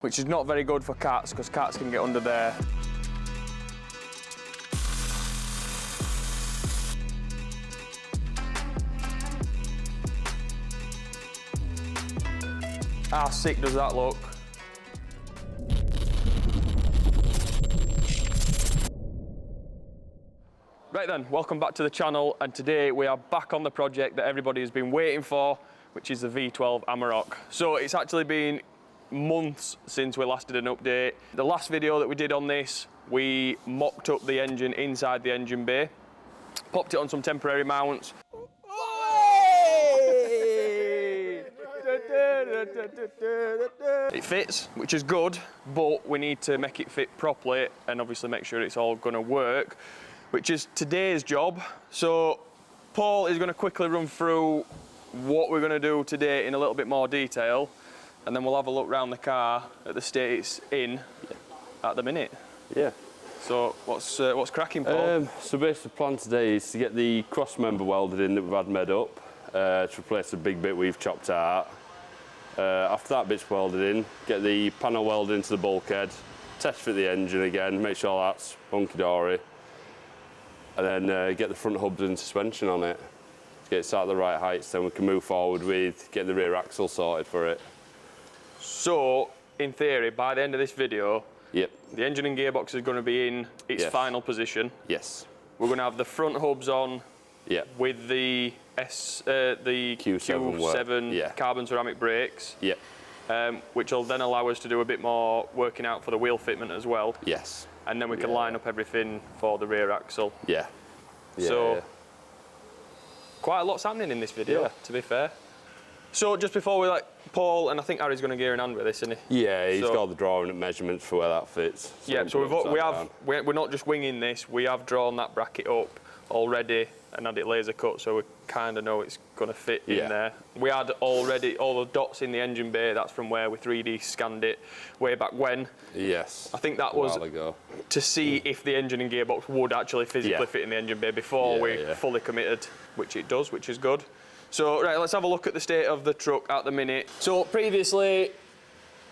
which is not very good for cats because cats can get under there. How sick does that look? Right then, welcome back to the channel, and today we are back on the project that everybody has been waiting for, which is the V12 Amarok. So it's actually been months since we last did an update. The last video that we did on this, we mocked up the engine inside the engine bay, popped it on some temporary mounts. It fits, which is good, but we need to make it fit properly and obviously make sure it's all going to work, which is today's job. So Paul is going to quickly run through what we're going to do today in a little bit more detail, and then we'll have a look around the car at the state it's in at the minute. Yeah. So what's cracking, Paul? So basically the plan today is to get the cross member welded in that we've had made up, to replace the big bit we've chopped out. After that bit's welded in, get the panel welded into the bulkhead, test fit the engine again, make sure that's hunky-dory, and then get the front hubs and suspension on it. Get it set at the right heights, then we can move forward with getting the rear axle sorted for it. So, in theory, by the end of this video, yep, the engine and gearbox is going to be in its final position. Yes. We're going to have the front hubs on, yep, with the Q7 carbon ceramic brakes, yep, which will then allow us to do a bit more working out for the wheel fitment as well. Yes. And then we can line up everything for the rear axle. Yeah. So, quite a lot's happening in this video, to be fair. So just before we let Paul, and I think Harry's going to gear in hand with this, isn't he? Yeah, he's got the drawing and measurements for where that fits. So yeah, so we're not just winging this, we have drawn that bracket up already and had it laser cut, so we kind of know it's going to fit in there. We had already all the dots in the engine bay, that's from where we 3D scanned it way back when. Yes. I think that was to see if the engine and gearbox would actually physically fit in the engine bay before we fully committed, which it does, which is good. So, right, let's have a look at the state of the truck at the minute. So, previously,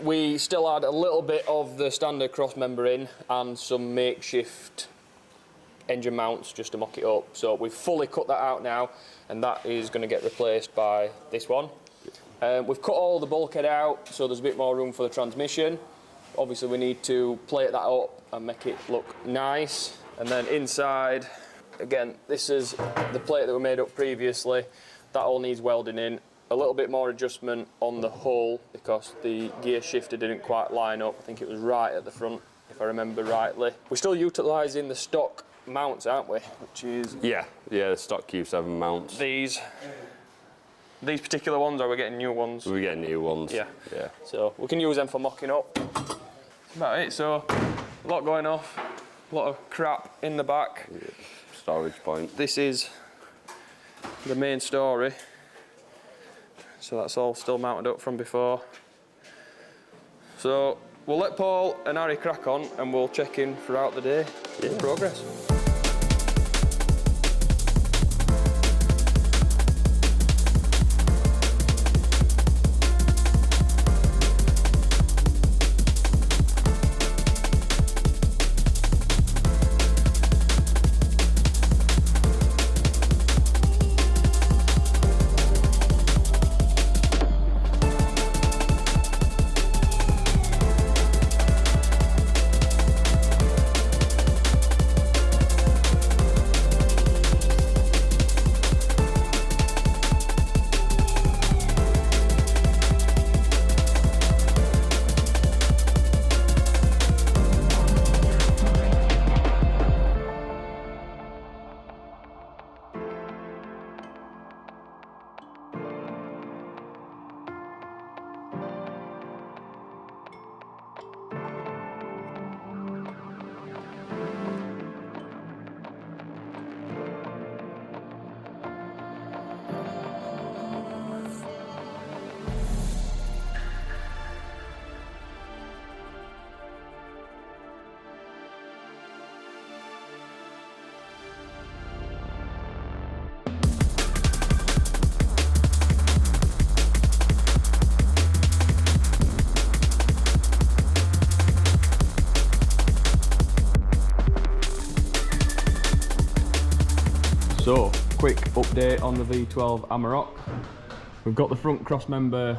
we still had a little bit of the standard cross member in and some makeshift engine mounts just to mock it up. So, we've fully cut that out now, and that is going to get replaced by this one. We've cut all the bulkhead out, so there's a bit more room for the transmission. Obviously, we need to plate that up and make it look nice. And then inside, again, this is the plate that we made up previously. That all needs welding in. A little bit more adjustment on the hull because the gear shifter didn't quite line up. I think it was right at the front, if I remember rightly. We're still utilising the stock mounts, aren't we? Which is... Yeah, the stock Q7 mounts. These particular ones, or are we getting new ones? We're getting new ones. Yeah. So we can use them for mocking up. That's about it. So a lot going off, a lot of crap in the back. Yeah. Storage point. This is the main story, so that's all still mounted up from before. So we'll let Paul and Harry crack on and we'll check in throughout the day in progress. So, quick update on the V12 Amarok. We've got the front cross member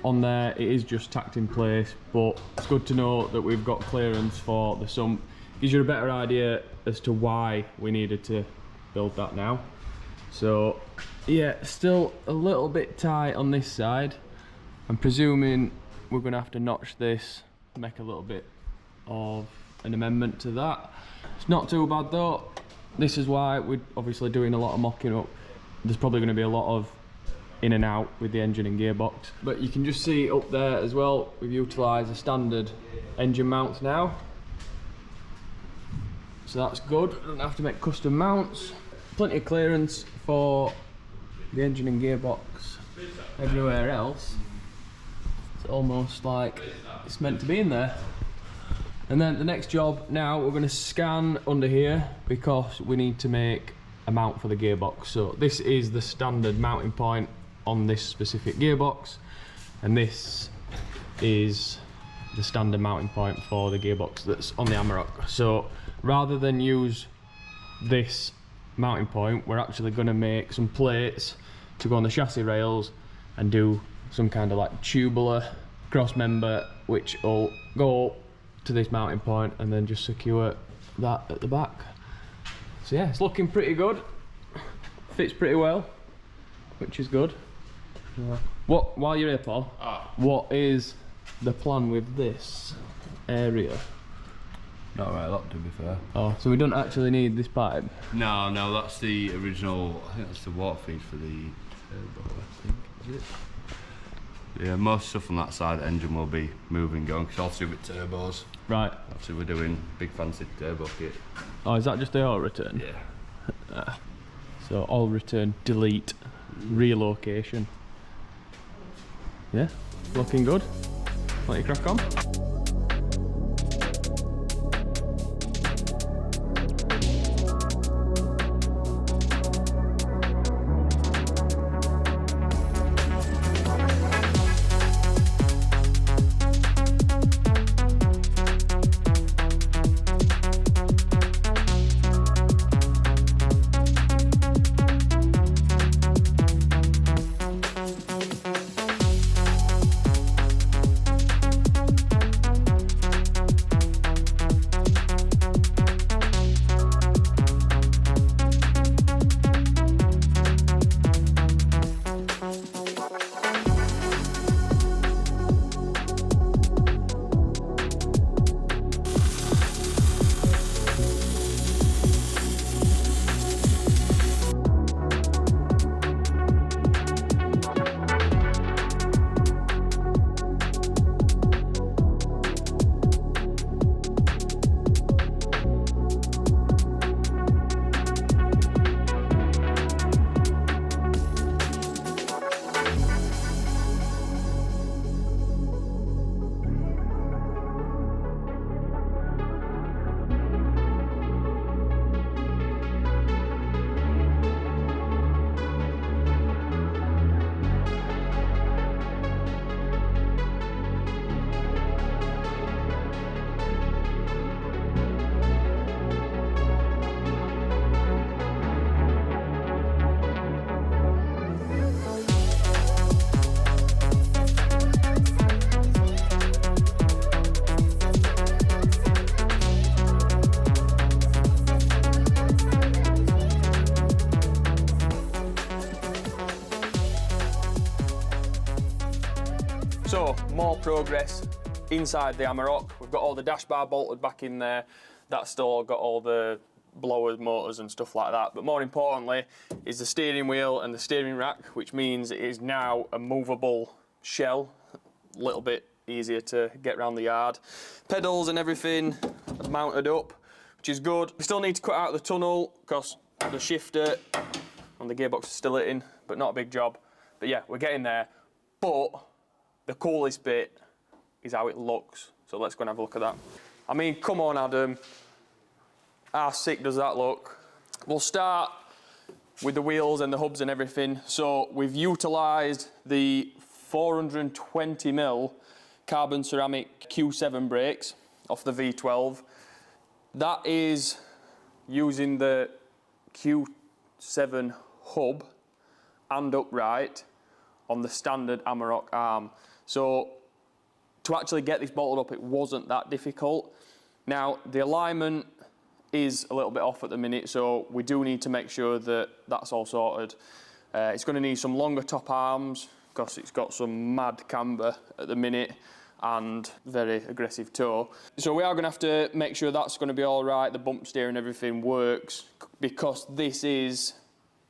on there. It is just tacked in place, but it's good to know that we've got clearance for the sump. Gives you a better idea as to why we needed to build that now. So yeah, still a little bit tight on this side. I'm presuming we're gonna have to notch this, make a little bit of an amendment to that. It's not too bad though. This is why we're obviously doing a lot of mocking up. There's probably gonna be a lot of in and out with the engine and gearbox. But you can just see up there as well, we've utilised the standard engine mounts now. So that's good, don't have to make custom mounts. Plenty of clearance for the engine and gearbox. Everywhere else, it's almost like it's meant to be in there. And then the next job now, we're going to scan under here because we need to make a mount for the gearbox. So this is the standard mounting point on this specific gearbox, and this is the standard mounting point for the gearbox that's on the Amarok. So rather than use this mounting point, we're actually going to make some plates to go on the chassis rails and do some kind of like tubular cross member, which will go to this mounting point and then just secure that at the back. So yeah, it's looking pretty good, fits pretty well, which is good. What, while you're here, Paul, what is the plan with this area? Not right lot, to be fair. Oh, so we don't actually need this pipe? No, that's the original, I think that's the water feed for the turbo, I think, is it? Yeah, most stuff on that side of the engine will be moving going, because obviously with turbos. Right. Obviously we're doing big fancy turbo kit. Oh, is that just the oil return? Yeah. So oil return, delete, relocation. Yeah, looking good. Let you crack on. So, more progress inside the Amarok. We've got all the dash bar bolted back in there. That's still got all the blowers, motors and stuff like that. But more importantly is the steering wheel and the steering rack, which means it is now a movable shell. A little bit easier to get around the yard. Pedals and everything are mounted up, which is good. We still need to cut out the tunnel because the shifter and the gearbox is still in, but not a big job. But yeah, we're getting there. But the coolest bit is how it looks. So let's go and have a look at that. I mean, come on, Adam. How sick does that look? We'll start with the wheels and the hubs and everything. So we've utilised the 420mm carbon ceramic Q7 brakes off the V12. That is using the Q7 Q7 hub and upright on the standard Amarok arm. So to actually get this bolted up, it wasn't that difficult. Now, the alignment is a little bit off at the minute, so we do need to make sure that that's all sorted. It's going to need some longer top arms because it's got some mad camber at the minute and very aggressive toe. So we are going to have to make sure that's going to be all right, the bump steer and everything works, because this is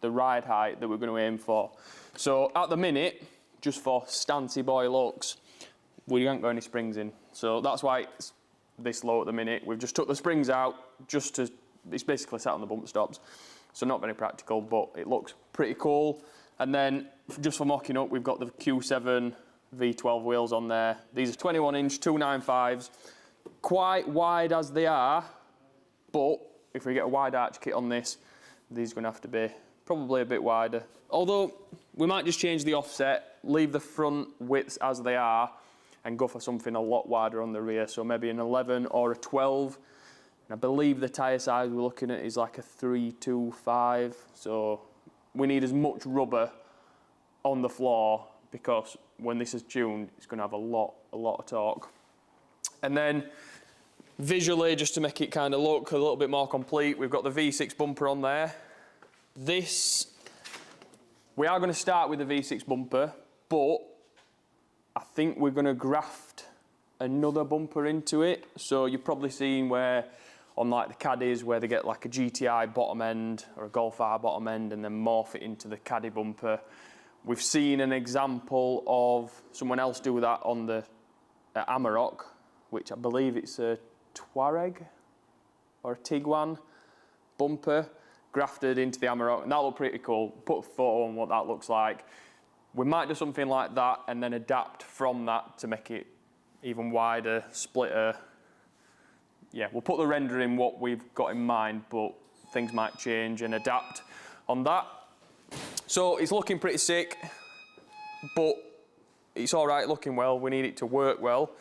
the ride height that we're going to aim for. So at the minute, just for stancy boy looks, we ain't got any springs in. So that's why it's this low at the minute. We've just took the springs out just to, it's basically sat on the bump stops. So not very practical, but it looks pretty cool. And then just for mocking up, we've got the Q7 V12 wheels on there. These are 21-inch 295s, quite wide as they are, but if we get a wide arch kit on this, these are going to have to be probably a bit wider. Although we might just change the offset, leave the front widths as they are, and go for something a lot wider on the rear. So maybe an 11 or a 12. And I believe the tyre size we're looking at is like a 325. So we need as much rubber on the floor, because when this is tuned, it's going to have a lot of torque. And then visually, just to make it kind of look a little bit more complete, we've got the V6 bumper on there. This, we are going to start with the V6 bumper, but I think we're going to graft another bumper into it. So you've probably seen where on like the caddies where they get like a GTI bottom end or a Golf R bottom end and then morph it into the caddy bumper. We've seen an example of someone else do that on the Amarok, which I believe it's a Touareg or a Tiguan bumper grafted into the Amarok, and that looked pretty cool. Put a photo on what that looks like. We might do something like that and then adapt from that to make it even wider, splitter. Yeah, we'll put the render in what we've got in mind, but things might change and adapt on that. So it's looking pretty sick, but it's all right looking well. We need it to work well.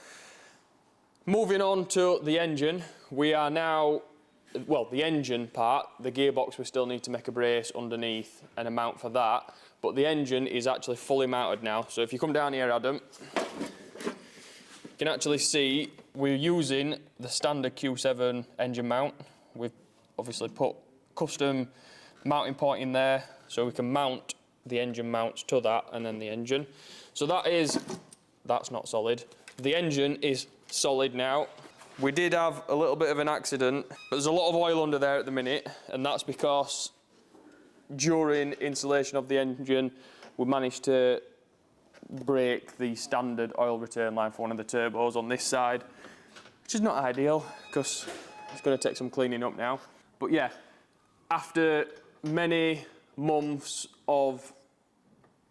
Moving on to the engine, we are now, well, the engine part, the gearbox, we still need to make a brace underneath and a mount for that. But the engine is actually fully mounted now. So if you come down here, Adam, you can actually see we're using the standard Q7 engine mount. We've obviously put custom mounting point in there so we can mount the engine mounts to that and then the engine. So that's not solid. The engine is solid now. We did have a little bit of an accident, but there's a lot of oil under there at the minute, and that's because during installation of the engine, we managed to break the standard oil return line for one of the turbos on this side, which is not ideal because it's going to take some cleaning up now. But yeah, after many months of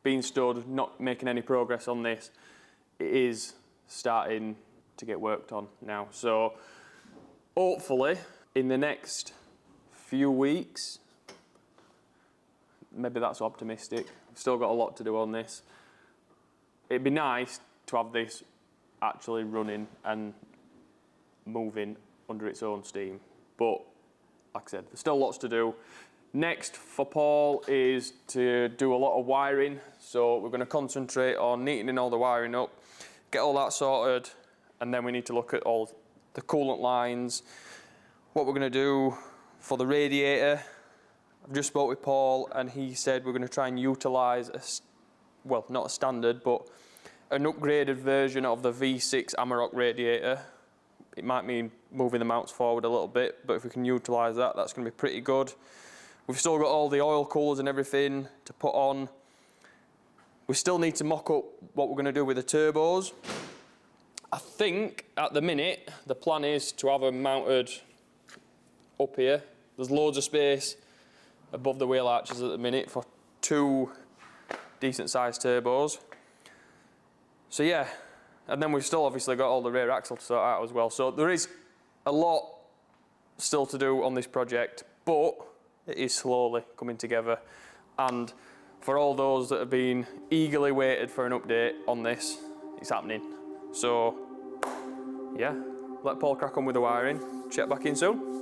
being stood, not making any progress on this, it is starting to get worked on now. So hopefully in the next few weeks, maybe that's optimistic. We've still got a lot to do on this. It'd be nice to have this actually running and moving under its own steam. But like I said, there's still lots to do. Next for Paul is to do a lot of wiring. So we're going to concentrate on neatening all the wiring up, get all that sorted, and then we need to look at all the coolant lines, what we're going to do for the radiator. I've just spoke with Paul and he said we're going to try and utilise, well, not a standard, but an upgraded version of the V6 Amarok radiator. It might mean moving the mounts forward a little bit, but if we can utilise that, that's going to be pretty good. We've still got all the oil coolers and everything to put on. We still need to mock up what we're going to do with the turbos. I think at the minute, the plan is to have them mounted up here. There's loads of space above the wheel arches at the minute for two decent sized turbos. So yeah, and then we've still obviously got all the rear axle to sort out as well. So there is a lot still to do on this project, but it is slowly coming together. And for all those that have been eagerly waited for an update on this, it's happening. So yeah, let Paul crack on with the wiring. Check back in soon.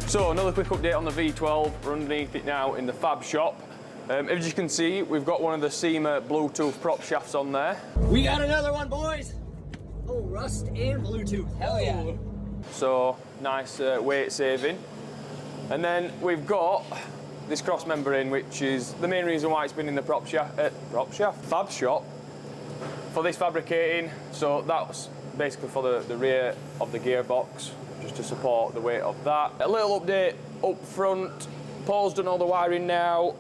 So another quick update on the V12. We're underneath it now in the fab shop. As you can see, we've got one of the SEMA Bluetooth prop shafts on there. We got another one, boys. Oh, rust and Bluetooth. Hell yeah. So nice weight saving. And then we've got this cross member in, which is the main reason why it's been in the fab shop for this fabricating. So that's basically for the rear of the gearbox, just to support the weight of that. A little update up front. Paul's done all the wiring now.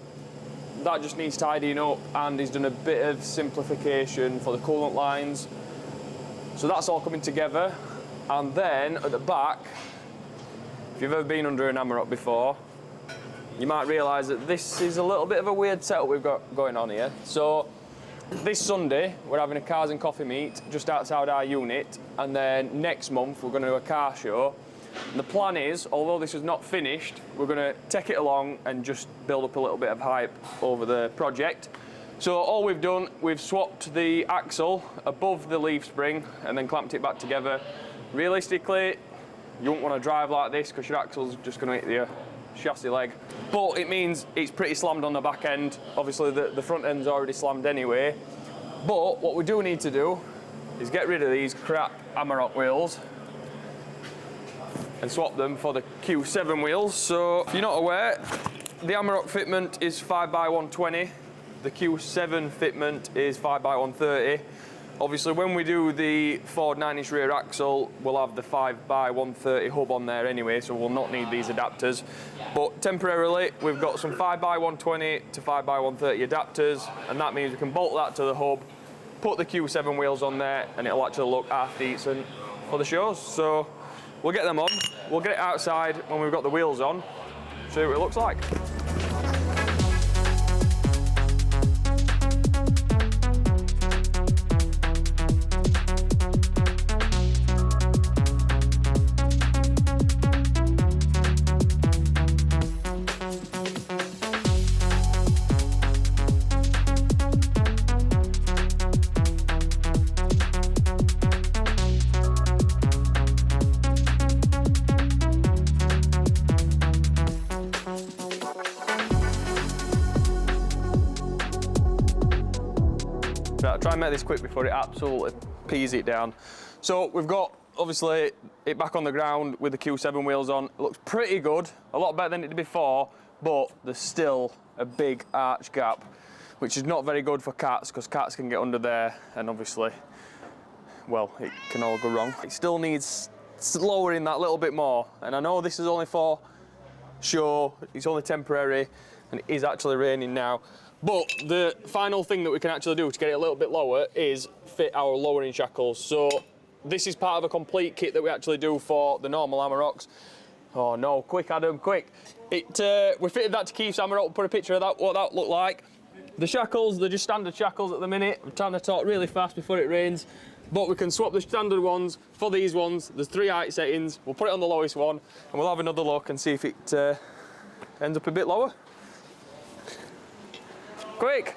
That just needs tidying up, and he's done a bit of simplification for the coolant lines. So that's all coming together. And then at the back, if you've ever been under an Amarok before, you might realise that this is a little bit of a weird setup we've got going on here. So this Sunday, we're having a cars and coffee meet just outside our unit, and then next month we're going to do a car show. And the plan is, although this is not finished, we're going to take it along and just build up a little bit of hype over the project. So all we've done, we've swapped the axle above the leaf spring and then clamped it back together. Realistically, you won't want to drive like this because your axle's just going to hit your chassis leg. But it means it's pretty slammed on the back end. Obviously the front end's already slammed anyway. But what we do need to do is get rid of these crap Amarok wheels and swap them for the Q7 wheels. So if you're not aware, the Amarok fitment is 5x120. The Q7 fitment is 5x130. Obviously, when we do the Ford 9-inch rear axle, we'll have the 5x130 hub on there anyway, so we'll not need these adapters. But temporarily, we've got some 5x120 to 5x130 adapters, and that means we can bolt that to the hub, put the Q7 wheels on there, and it'll actually look half decent for the shows. So we'll get them on, we'll get it outside when we've got the wheels on, see what it looks like. I'll try and make this quick before it absolutely pees it down. So we've got, obviously, it back on the ground with the Q7 wheels on. It looks pretty good, a lot better than it did before, but there's still a big arch gap, which is not very good for cats, because cats can get under there, and obviously, well, it can all go wrong. It still needs lowering that little bit more, and I know this is only for show, it's only temporary, and it is actually raining now. But the final thing that we can actually do to get it a little bit lower is fit our lowering shackles. So this is part of a complete kit that we actually do for the normal Amaroks. Oh no, quick Adam, quick. We fitted that to Keith's Amarok, we'll put a picture of that, what that looked like. The shackles, they're just standard shackles at the minute. I'm trying to talk really fast before it rains. But we can swap the standard ones for these ones. There's 3 height settings. We'll put it on the lowest one and we'll have another look and see if it ends up a bit lower. Quick!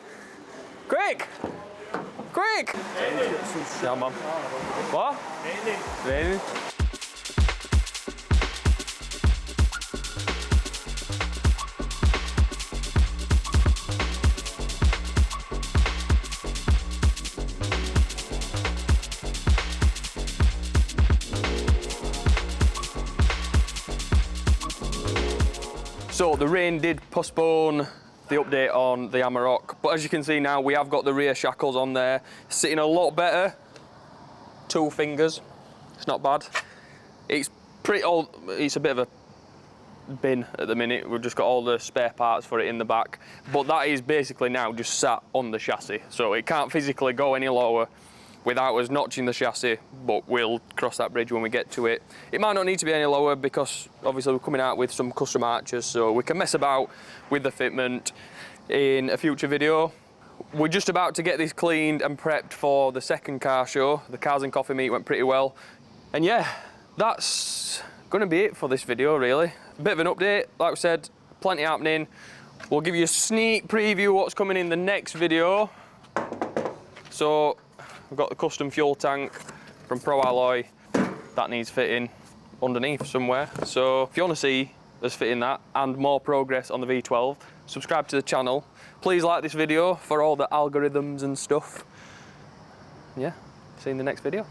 Quick! Quick! Yeah, man. What? Raining. So the rain did postpone the update on the Amarok, but as you can see now, we have got the rear shackles on there, sitting a lot better. 2 fingers, it's not bad. It's pretty old, it's a bit of a bin at the minute. We've just got all the spare parts for it in the back, but that is basically now just sat on the chassis, so it can't physically go any lower. without us notching the chassis, but we'll cross that bridge when we get to it. It might not need to be any lower because obviously we're coming out with some custom arches, so we can mess about with the fitment in a future video. We're just about to get this cleaned and prepped for the second car show. The Cars and Coffee meet went pretty well. And yeah, that's gonna be it for this video really. A bit of an update, like I said, plenty happening. We'll give you a sneak preview of what's coming in the next video. So, we've got the custom fuel tank from Pro Alloy. That needs fitting underneath somewhere. So, if you want to see us fitting that and more progress on the V12, subscribe to the channel. Please like this video for all the algorithms and stuff. Yeah, see you in the next video.